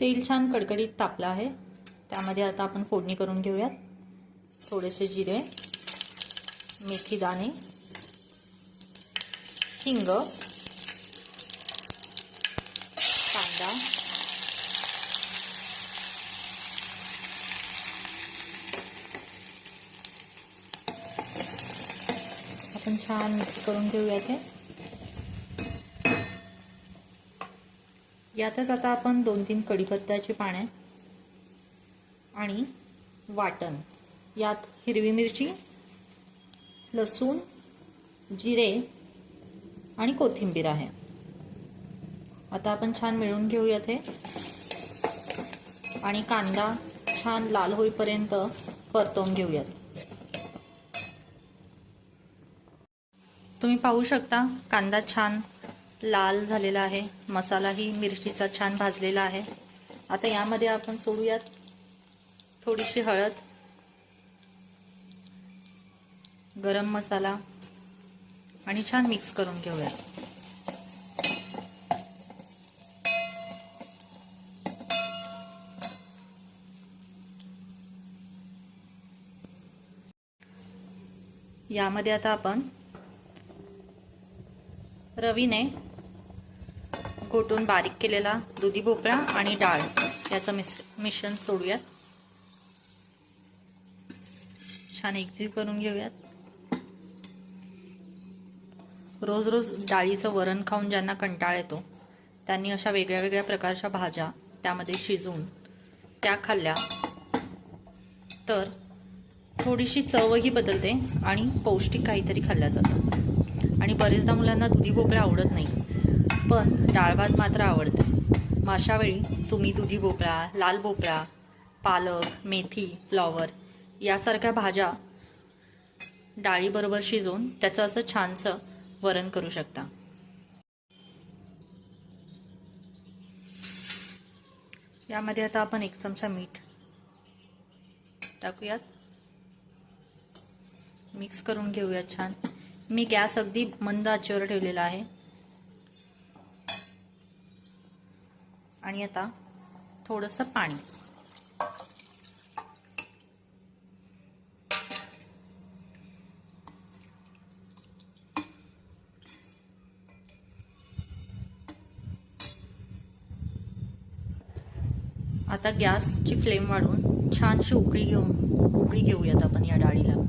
तेल छान कडकडीत तापलं आहे। त्यामध्ये आता आपण फोडणी करून घेऊयात। थोडेसे जिरे, मेथी दाणे, हिंग, कांदा, आपण छान मिक्स करून घेऊयात। यातच आता आपण 2-3 कढीपत्त्याची पाने आणि वाटण, यात हिरवी मिरची, लसूण, जिरे आणि कोथिंबीर आहे। आता आपण छान मिळून घेऊयात हे आणि कांदा छान लाल होईपर्यंत परतवून घेऊयात। तुम्ही पाहू शकता कांदा छान लाल झालेला आहे, मसालाही मिरचीचा छान भाजलेला आहे। आता यामध्ये आपण सोडूयात थोडीशी हळद, गरम मसाला आणि छान मिक्स करून घेऊयात। यामध्ये आता आपण रवीने घोटून बारीक केलेला दुधी भोपळा आणि डाळ याचं मिश्रण सोडूयात। छान एकजीव करून घेऊयात। रोज रोज डाळीचं वरण खाऊन ज्यांना कंटाळा येतो त्यांनी अशा वेगळ्या वेगळ्या प्रकारच्या भाज्या त्यामध्ये शिजवून त्या खाल्ल्या तर थोडीशी चवही बदलते आणि पौष्टिक काहीतरी खाल्लं जातं। आणि बरेचदा मुलांना दुधी भोपळा आवडत नाही, पण डाळ भात मात्र आवडते। मग अशा वेळी तुम्ही दुधी भोपळा, लाल भोपळा, पालक, मेथी, फ्लॉवर यासारख्या भाज्या डाळीबरोबर शिजवून त्याचं असं छानसं वरण करू शकता। यामध्ये आता आपण 1 चमचा मीठ टाकूयात, मिक्स करून घेऊया छान। मी गॅस अगदी मंद आचेवर ठेवलेला आहे आणि आता थोडंसं पाणी, आता गॅसची फ्लेम वाढवून छानशी उकळी घेऊयात आपण या डाळीला।